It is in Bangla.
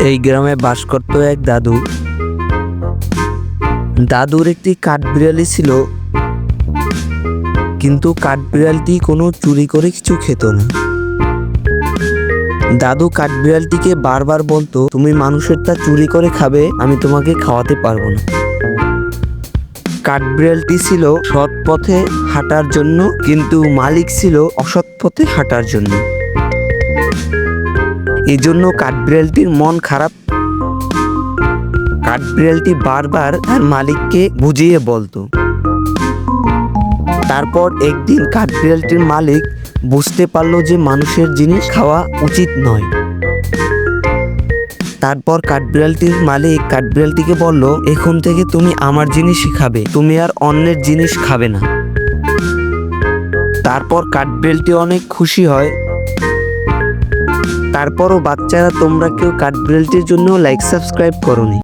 এই গ্রামে বাস করত এক দাদু। দাদুর একটি কাঠবিড়ালি ছিল, কিন্তু কাঠবিড়ালটি কোনো চুরি করে কিছু খেত না। দাদু কাঠবিড়ালটিকে বারবার বলতো, তুমি মানুষেরটা চুরি করে খাবে, আমি তোমাকে খাওয়াতে পারবো না। কাঠবিড়ালটি ছিল সৎ পথে হাঁটার জন্য, কিন্তু মালিক ছিল অসৎ পথে হাঁটার জন্য। এই জন্য কাঠবিড়ালটির মন খারাপ। কাঠবিড়ালটি বারবার তার মালিককে বুঝিয়ে বলতো। তারপর একদিন কাঠবিড়ালটির মালিক বুঝতে পারলো যে মানুষের জিনিস খাওয়া উচিত নয়। তারপর কাঠবিড়ালটির মালিক কাঠবিড়ালটিকে বলল, এখন থেকে তুমি আমার জিনিসই খাবে, তুমি আর অন্যের জিনিস খাবে না। তারপর কাঠবিড়ালটি অনেক খুশি হয়। তারপরও বাচ্চারা, তোমরা কেউ কাঠবিড়ালটির জন্য লাইক সাবস্ক্রাইব করোনি।